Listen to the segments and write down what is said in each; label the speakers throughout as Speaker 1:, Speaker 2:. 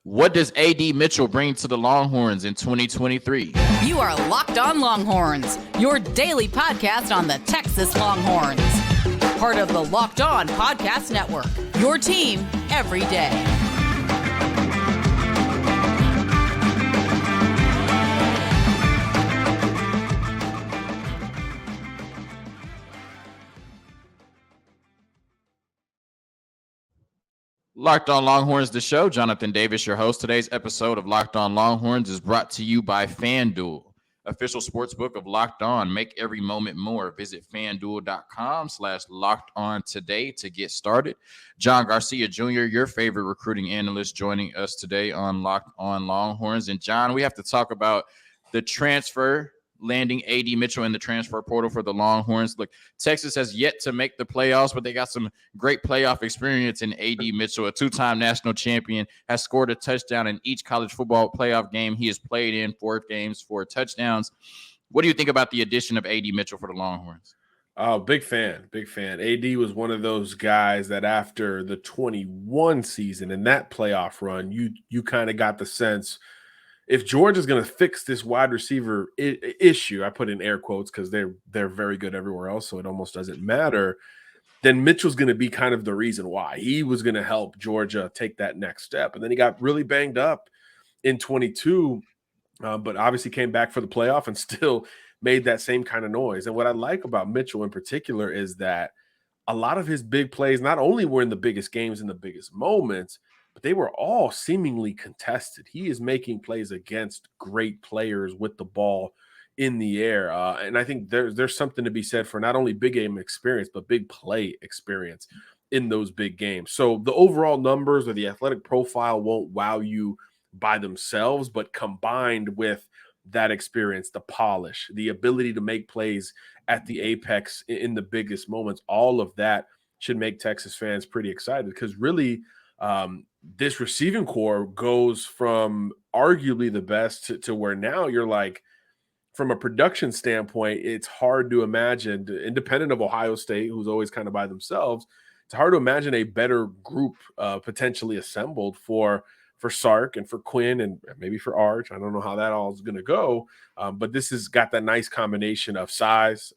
Speaker 1: What does AD Mitchell bring to the Longhorns in 2023?
Speaker 2: You are Locked On Longhorns, your daily podcast on the Texas Longhorns. Part of the Locked On Podcast Network, your team every day.
Speaker 1: Locked On Longhorns, the show. Jonathan Davis, your host. Today's episode of Locked On Longhorns is brought to you by FanDuel, official sportsbook of Locked On. Make every moment more. Visit FanDuel.com/LockedOn today to get started. John Garcia Jr., your favorite recruiting analyst, joining us today on Locked On Longhorns. And John, we have to talk about the transfer landing AD Mitchell in the transfer portal for the Longhorns. Look, Texas has yet to make the playoffs, but they got some great playoff experience in AD Mitchell, a two-time national champion, has scored a touchdown in each college football playoff game he has played in, 4 games, 4 touchdowns. What do you think about the addition of AD Mitchell for the Longhorns?
Speaker 3: Oh, big fan. AD was one of those guys that after the 21 season and that playoff run, you kind of got the sense – if Georgia's going to fix this wide receiver issue, I put in air quotes because they're very good everywhere else, so it almost doesn't matter, then Mitchell's going to be kind of the reason why. He was going to help Georgia take that next step. And then he got really banged up in 22, but obviously came back for the playoff and still made that same kind of noise. And what I like about Mitchell in particular is that a lot of his big plays not only were in the biggest games and the biggest moments, but they were all seemingly contested. He is making plays against great players with the ball in the air. And I think there's something to be said for not only big game experience, but big play experience in those big games. So the overall numbers or the athletic profile won't wow you by themselves, but combined with that experience, the polish, the ability to make plays at the apex in the biggest moments, all of that should make Texas fans pretty excited because really this receiving core goes from arguably the best to where now you're like, from a production standpoint, it's hard to imagine, independent of Ohio State, who's always kind of by themselves, it's hard to imagine a better group potentially assembled for Sark and for Quinn and maybe for Arch. I don't know how that all is going to go, but this has got that nice combination of size,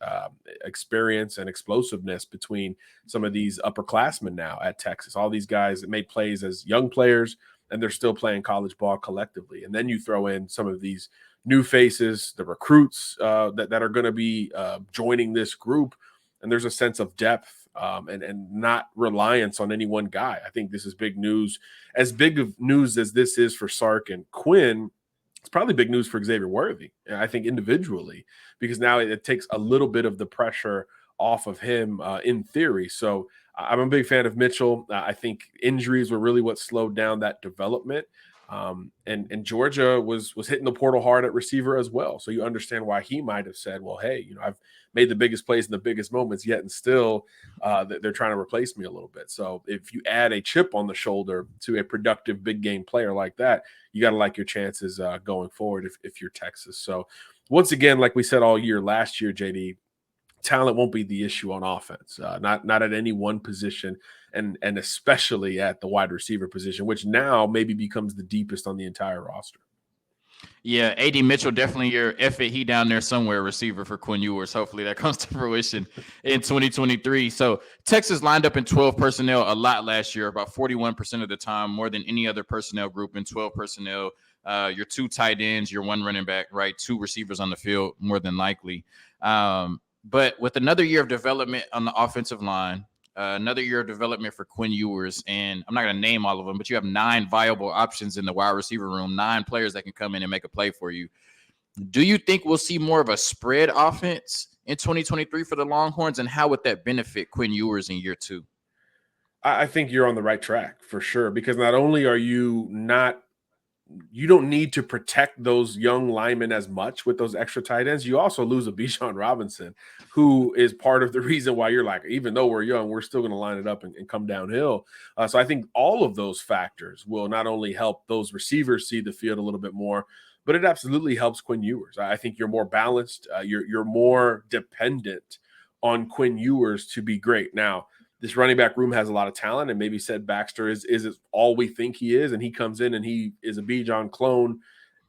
Speaker 3: experience, and explosiveness between some of these upperclassmen now at Texas. All these guys that made plays as young players, and they're still playing college ball collectively. And then you throw in some of these new faces, the recruits that are going to be joining this group, and there's a sense of depth and not reliance on any one guy. I think this is big news. As big of news as this is for Sark and Quinn, it's probably big news for Xavier Worthy, I think, individually, because now it takes a little bit of the pressure off of him in theory. So I'm a big fan of Mitchell. I think injuries were really what slowed down that development. And Georgia was hitting the portal hard at receiver as well. So you understand why he might have said, well, hey, I've made the biggest plays in the biggest moments yet, and still they're trying to replace me a little bit. So if you add a chip on the shoulder to a productive big game player like that, you got to like your chances going forward if you're Texas. So once again, like we said all year, last year, JD, talent won't be the issue on offense, not at any one position, and especially at the wide receiver position, which now maybe becomes the deepest on the entire roster.
Speaker 1: Yeah, AD Mitchell, definitely your he down there somewhere receiver for Quinn Ewers. Hopefully that comes to fruition in 2023. So Texas lined up in 12 personnel a lot last year, about 41% of the time, more than any other personnel group in 12 personnel. Your 2 tight ends, your 1 running back, right? 2 receivers on the field, more than likely. But with another year of development on the offensive line, another year of development for Quinn Ewers, and I'm not going to name all of them, but you have 9 viable options in the wide receiver room, 9 players that can come in and make a play for you. Do you think we'll see more of a spread offense in 2023 for the Longhorns, and how would that benefit Quinn Ewers in year 2?
Speaker 3: I think you're on the right track for sure, because not only are you you don't need to protect those young linemen as much with those extra tight ends. You also lose a Bijan Robinson, who is part of the reason why you're like, even though we're young, we're still going to line it up and come downhill. So I think all of those factors will not only help those receivers see the field a little bit more, but it absolutely helps Quinn Ewers. I think you're more balanced. You're more dependent on Quinn Ewers to be great. Now, this running back room has a lot of talent, and maybe said Baxter is all we think he is, and he comes in and he is a Bijan clone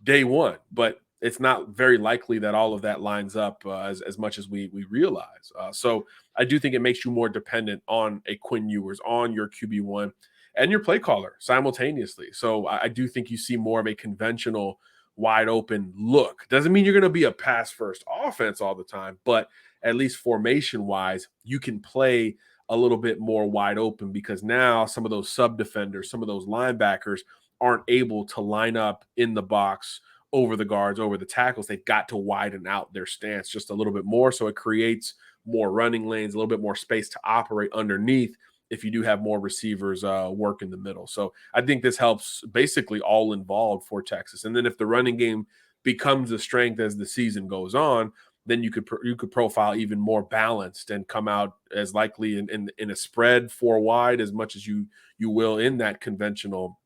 Speaker 3: day one. But it's not very likely that all of that lines up as much as we realize. So I do think it makes you more dependent on a Quinn Ewers, on your QB1, and your play caller simultaneously. So I do think you see more of a conventional wide open look. Doesn't mean you're going to be a pass first offense all the time, but at least formation wise, you can play a little bit more wide open, because now some of those sub defenders, some of those linebackers aren't able to line up in the box over the guards, over the tackles. They've got to widen out their stance just a little bit more. So it creates more running lanes, a little bit more space to operate underneath if you do have more receivers work in the middle. So I think this helps basically all involved for Texas. And then if the running game becomes a strength as the season goes on, then you could profile even more balanced and come out as likely in a spread 4 wide as much as you will in that conventional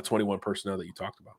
Speaker 3: 21 personnel that you talked about.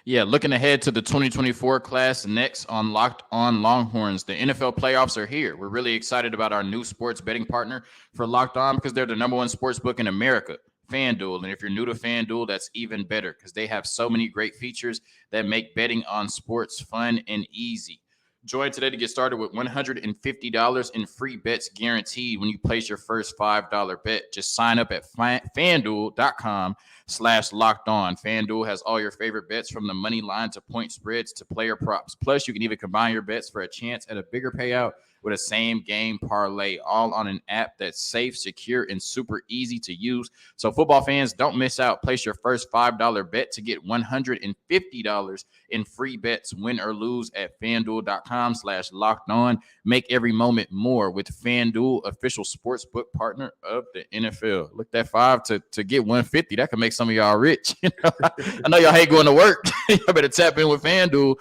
Speaker 1: Yeah, looking ahead to the 2024 class next on Locked On Longhorns. The NFL playoffs are here. We're really excited about our new sports betting partner for Locked On, because they're the #1 sports book in America, FanDuel. And if you're new to FanDuel, that's even better, because they have so many great features that make betting on sports fun and easy. Join today to get started with $150 in free bets guaranteed when you place your first $5 bet. Just sign up at FanDuel.com/locked-on. FanDuel has all your favorite bets, from the money line to point spreads to player props. Plus, you can even combine your bets for a chance at a bigger payout with a same game parlay, all on an app that's safe, secure, and super easy to use. So football fans, don't miss out. Place your first $5 bet to get $150 in free bets, win or lose, at FanDuel.com/locked-on. Make every moment more with FanDuel, official sportsbook partner of the NFL. Look, that 5 to get 150. That can make some of y'all rich. I know y'all hate going to work. Y'all better tap in with FanDuel.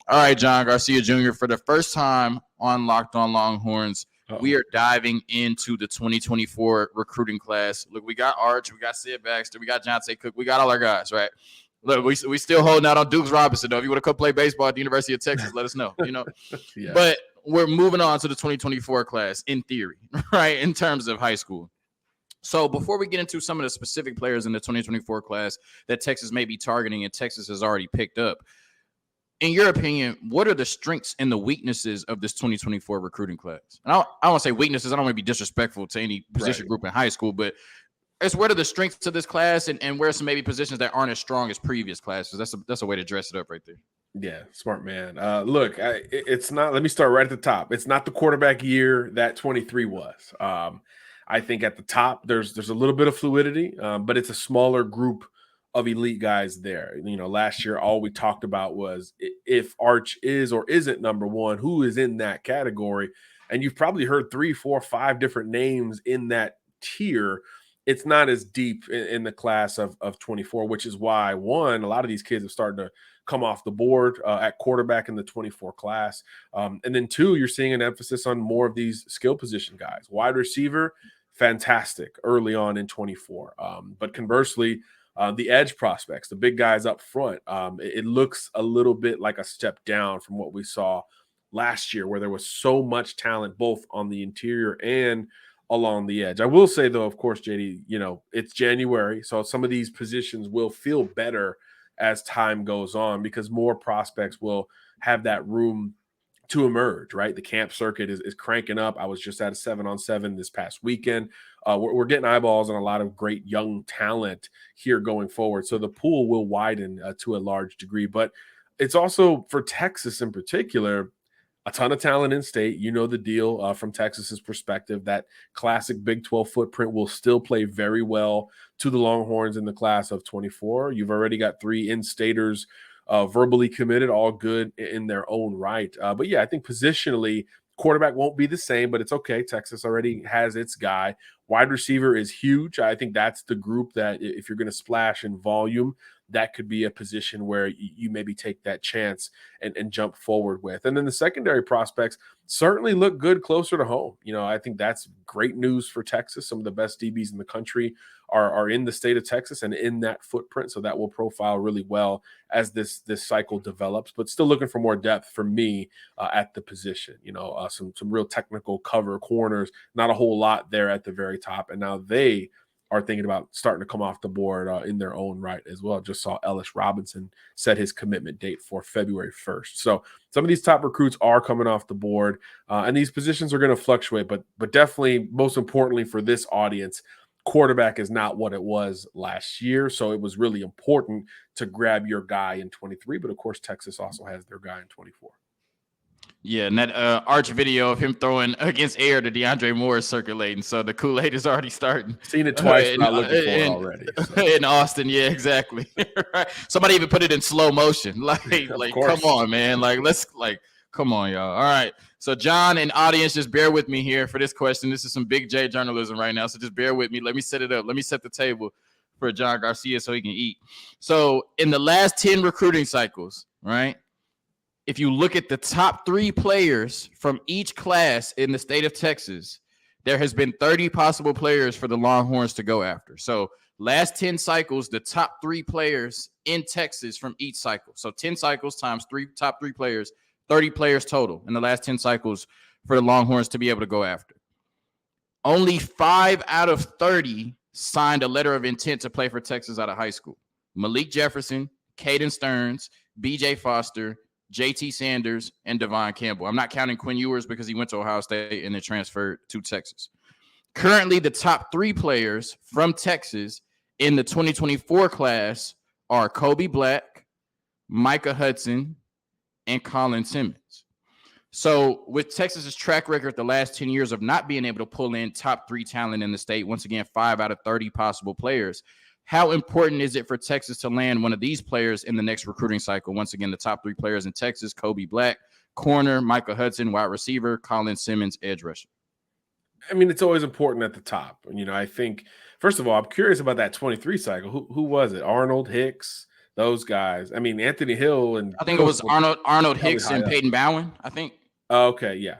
Speaker 1: All right, John Garcia Jr., for the first time on Locked On Longhorns, we are diving into the 2024 recruiting class. Look, we got Arch, we got Sid Baxter, we got Jonte Cook, we got all our guys, right? Look, we still holding out on Dukes Robinson, though. If you want to come play baseball at the University of Texas, let us know, Yeah. But we're moving on to the 2024 class, in theory, right, in terms of high school. So before we get into some of the specific players in the 2024 class that Texas may be targeting and Texas has already picked up, in your opinion, what are the strengths and the weaknesses of this 2024 recruiting class? And I don't want to say weaknesses. I don't want to be disrespectful to any position group in high school, but what are the strengths of this class, and where are some maybe positions that aren't as strong as previous classes? That's a way to dress it up right there.
Speaker 3: Yeah, smart man. Look, it's not. Let me start right at the top. It's not the quarterback year that 23 was. I think at the top there's a little bit of fluidity, but it's a smaller group of elite guys there. Last year, all we talked about was if Arch is or isn't #1, who is in that category. And you've probably heard 3, 4, 5 different names in that tier. It's not as deep in the class of 24, which is why, one, a lot of these kids have started to come off the board at quarterback in the 24 class. And then 2, you're seeing an emphasis on more of these skill position guys. Wide receiver, fantastic early on in 24. But conversely, the edge prospects, the big guys up front, it looks a little bit like a step down from what we saw last year, where there was so much talent both on the interior and along the edge. I will say, though, of course, JD, it's January, so some of these positions will feel better as time goes on, because more prospects will have that room to emerge, right? The camp circuit is cranking up. I was just at a 7-on-7 this past weekend. We're getting eyeballs on a lot of great young talent here going forward. So the pool will widen to a large degree, but it's also, for Texas in particular, a ton of talent in state. The deal from Texas's perspective. That classic Big 12 footprint will still play very well to the Longhorns in the class of 24. You've already got 3 in-staters verbally committed, all good in their own right. But yeah, I think positionally, quarterback won't be the same, but it's okay. Texas already has its guy. Wide receiver is huge. I think that's the group that, if you're going to splash in volume, that could be a position where you maybe take that chance and jump forward with. And then the secondary prospects certainly look good closer to home. I think that's great news for Texas. Some of the best DBs in the country are in the state of Texas and in that footprint. So that will profile really well as this cycle develops, but still looking for more depth for me at the position. Some real technical cover corners, not a whole lot there at the very top. And now they are thinking about starting to come off the board in their own right as well. Just saw Ellis Robinson set his commitment date for February 1st. So some of these top recruits are coming off the board, and these positions are going to fluctuate, but definitely most importantly for this audience, quarterback is not what it was last year. So it was really important to grab your guy in 23, but of course, Texas also has their guy in 24.
Speaker 1: Yeah, and that arch video of him throwing against air to DeAndre Moore is circulating. So the Kool-Aid is already starting.
Speaker 3: Seen it twice, not looking for it already. So.
Speaker 1: In Austin, yeah, exactly. Right. Somebody even put it in slow motion. Like come on, man. Come on, y'all. All right. So John and audience, just bear with me here for this question. This is some big J journalism right now. So just bear with me. Let me set it up. Let me set the table for John Garcia so he can eat. So in the last 10 recruiting cycles, right? If you look at the top 3 players from each class in the state of Texas, there has been 30 possible players for the Longhorns to go after. So last 10 cycles, the top 3 players in Texas from each cycle. So 10 cycles times top 3 players, 30 players total in the last 10 cycles for the Longhorns to be able to go after. Only 5 out of 30 signed a letter of intent to play for Texas out of high school. Malik Jefferson, Caden Stearns, BJ Foster, JT Sanders, and Devon Campbell. I'm not counting Quinn Ewers because he went to Ohio State and then transferred to Texas. Currently, the top 3 players from Texas in the 2024 class are Kobe Black, Micah Hudson, and Colin Simmons. So with Texas's track record the last 10 years of not being able to pull in top 3 talent in the state, once again, 5 out of 30 possible players, how important is it for Texas to land one of these players in the next recruiting cycle? Once again, the top 3 players in Texas: Kobe Black, corner; Micah Hudson, wide receiver; Colin Simmons, edge rusher.
Speaker 3: I mean, it's always important at the top. I think, first of all, I'm curious about that 23 cycle. Who was it? Arnold, Hicks, those guys. I mean, Anthony Hill and
Speaker 1: I think it was Arnold Hicks and Peyton Bowen, I think.
Speaker 3: Okay, yeah.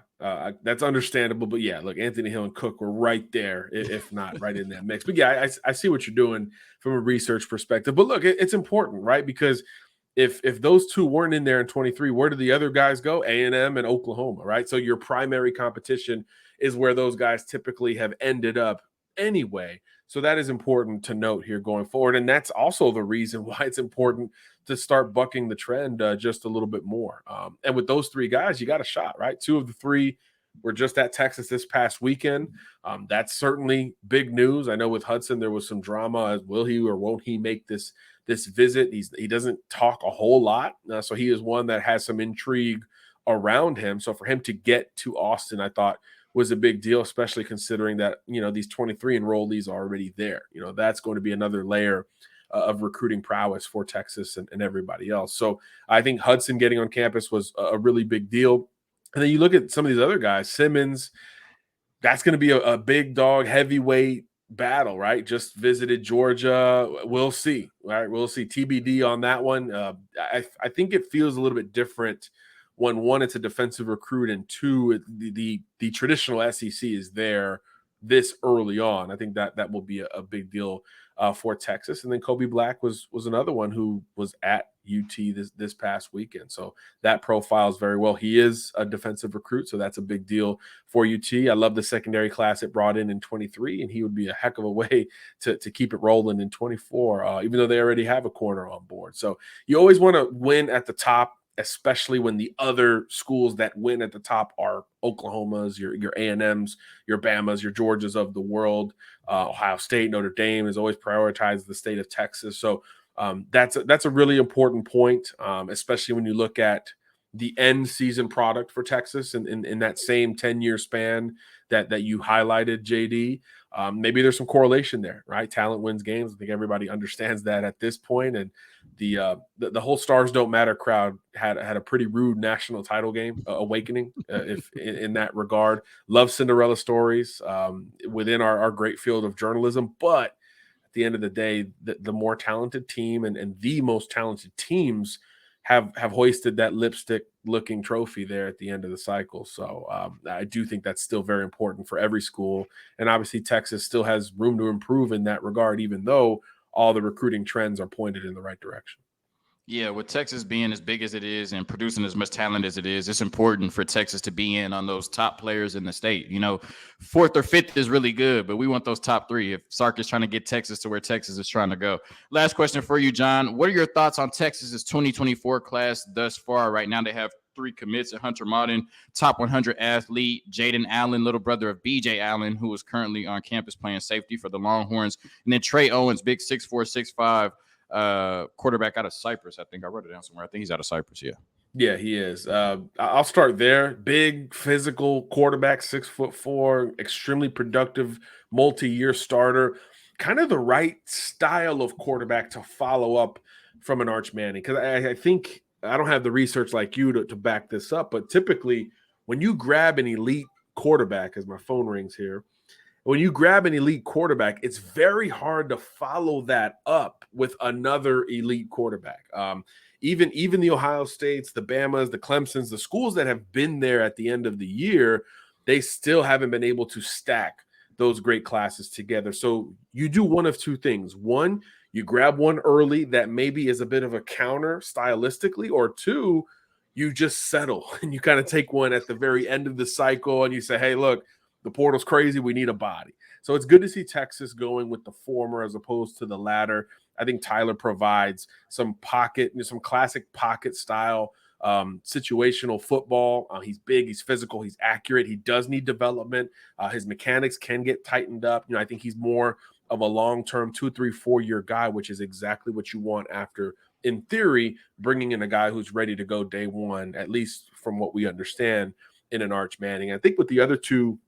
Speaker 3: That's understandable. But yeah, look, Anthony Hill and Cook were right there, if not right in that mix. But yeah, I see what you're doing from a research perspective. But look, it's important, right? Because if those 2 weren't in there in 23, where did the other guys go? A&M and Oklahoma, right? So your primary competition is where those guys typically have ended up anyway. So that is important to note here going forward. And that's also the reason why it's important to start bucking the trend just a little bit more. And with those 3 guys, you got a shot, right? 2 of the 3 were just at Texas this past weekend. That's certainly big news. I know with Hudson, there was some drama. Will he or won't he make this visit? He doesn't talk a whole lot. So he is one that has some intrigue around him. So for him to get to Austin, I thought was a big deal, especially considering that, these 23 enrollees are already there. That's going to be another layer of recruiting prowess for Texas and everybody else. So I think Hudson getting on campus was a really big deal. And then you look at some of these other guys, Simmons, that's going to be a big dog heavyweight battle, right? Just visited Georgia. We'll see, right? We'll see. TBD on that one. I think it feels a little bit different when, 1, it's a defensive recruit, and 2, the traditional SEC is there this early on. I think that will be a big deal for Texas. And then Kobe Black was another one who was at UT this past weekend. So that profiles very well. He is a defensive recruit, so that's a big deal for UT. I love the secondary class it brought in 23, and he would be a heck of a way to keep it rolling in 24, even though they already have a corner on board. So you always want to win at the top, especially when the other schools that win at the top are Oklahomas, your A&Ms, your Bamas, your Georgias of the world. Ohio State, Notre Dame has always prioritized the state of Texas. So that's a really important point, especially when you look at the end season product for Texas in that same 10-year span that you highlighted, JD. Maybe there's some correlation there, right? Talent wins games. I think everybody understands that at this point. And the whole Stars Don't Matter crowd had a pretty rude national title game awakening, if in that regard. Love Cinderella stories within our great field of journalism, but at the end of the day, the more talented team and the most talented teams have hoisted that lipstick looking trophy there at the end of the cycle. So I do think that's still very important for every school. And obviously Texas still has room to improve in that regard, even though all the recruiting trends are pointed in the right direction.
Speaker 1: Yeah, with Texas being as big as it is and producing as much talent as it is, it's important for Texas to be in on those top players in the state. You know, fourth or fifth is really good, but we want those top three if Sark is trying to get Texas to where Texas is trying to go. Last question for you, John. What are your thoughts on Texas's 2024 class thus far? Right now, they have 3 commits: Hunter Martin, top 100 athlete; Jaden Allen, little brother of BJ Allen, who is currently on campus playing safety for the Longhorns; and then Trey Owens, big 6'4", 6'5", quarterback out of Cyprus. I think I wrote it down somewhere. I think he's out of Cyprus.
Speaker 3: Yeah, he is. I'll start there. Big physical quarterback, 6'4", extremely productive, multi-year starter. Kind of the right style of quarterback to follow up from an Arch Manning. Because I think I don't have the research like you to back this up, but typically when you grab an elite quarterback, as my phone rings here, when you grab an elite quarterback, it's very hard to follow that up with another elite quarterback. Even the Ohio States, the Bamas, the Clemsons, the schools that have been there at the end of the year, they still haven't been able to stack those great classes together. So you do one of two things. One, you grab one early that maybe is a bit of a counter stylistically, or two, you just settle and you kind of take one at the very end of the cycle and you say, hey, look, the portal's crazy. We need a body. So it's good to see Texas going with the former as opposed to the latter. I think Tyler provides some pocket, some classic pocket style situational football. He's big, he's physical, he's accurate. He does need development. His mechanics can get tightened up. I think he's more of a long-term 2, 3, 4-year guy, which is exactly what you want after, in theory, bringing in a guy who's ready to go day one, at least from what we understand in an Arch Manning. I think with the other two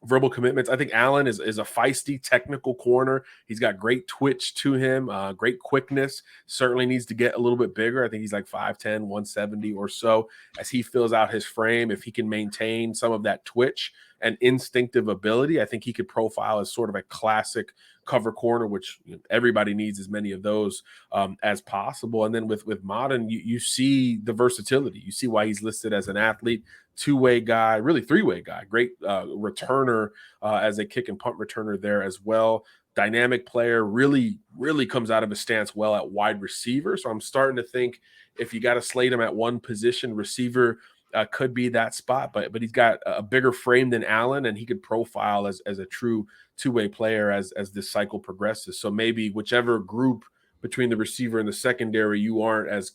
Speaker 3: verbal commitments, I think Allen is a feisty technical corner. He's got great twitch to him, great quickness. Certainly needs to get a little bit bigger. I think he's like 5'10", 170 or so as he fills out his frame. If he can maintain some of that twitch and instinctive ability, I think he could profile as sort of a classic cover corner, which everybody needs as many of those as possible. And then with Modern, you see the versatility. You see why he's listed as an athlete, two-way guy, really three-way guy, great returner as a kick and punt returner there as well. Dynamic player, really comes out of his stance well at wide receiver. So I'm starting to think if you got to slate him at one position, receiver could be that spot, but he's got a bigger frame than Allen, and he could profile as a true two-way player as this cycle progresses. So maybe whichever group between the receiver and the secondary you aren't as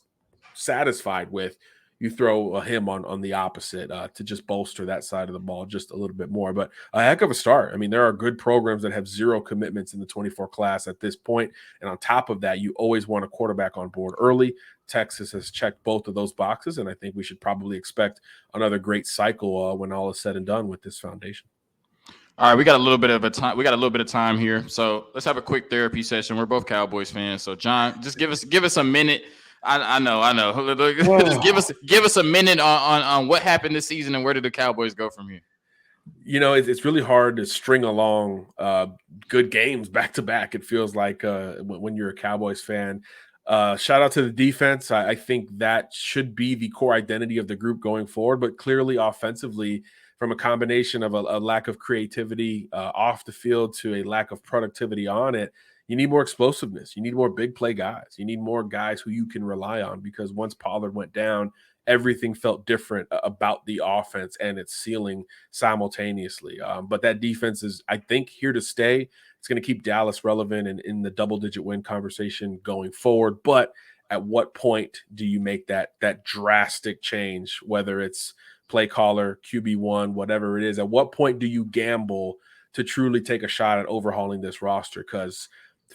Speaker 3: satisfied with, you throw him on the opposite to just bolster that side of the ball just a little bit more. But a heck of a start. I mean, there are good programs that have 0 commitments in the 24 class at this point. And on top of that, you always want a quarterback on board early. Texas has checked both of those boxes, and I think we should probably expect another great cycle when all is said and done with this foundation.
Speaker 1: All right, we got a little bit of time here, so let's have a quick therapy session. We're both Cowboys fans, so John, just give us a minute. I know. Just give us a minute on what happened this season and where did the Cowboys go from here?
Speaker 3: It's really hard to string along good games back to back. It feels like when you're a Cowboys fan. Shout out to the defense. I think that should be the core identity of the group going forward, but clearly offensively, from a combination of a lack of creativity off the field to a lack of productivity on it, you need more explosiveness. You need more big play guys. You need more guys who you can rely on, because once Pollard went down, everything felt different about the offense and its ceiling simultaneously. But that defense is, I think, here to stay. It's going to keep Dallas relevant and in the double-digit win conversation going forward. But at what point do you make that drastic change, whether it's play caller, QB1, whatever it is? At what point do you gamble to truly take a shot at overhauling this roster? Because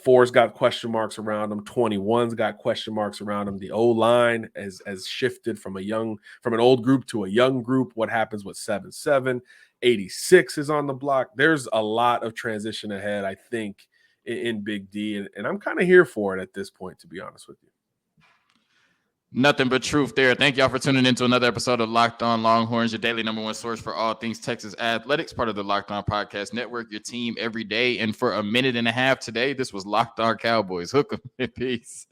Speaker 3: 4's got question marks around them. 21's got question marks around them. The O-line has shifted from an old group to a young group. What happens with 7-7? 86 is on the block. There's a lot of transition ahead, I think, in Big D, and I'm kind of here for it at this point, to be honest with you.
Speaker 1: Nothing but truth there. Thank y'all for tuning into another episode of Locked On Longhorns, your daily number one source for all things Texas athletics, part of the Locked On Podcast Network, your team every day. And for a minute and a half today, this was Locked On Cowboys. Hook 'em. Peace.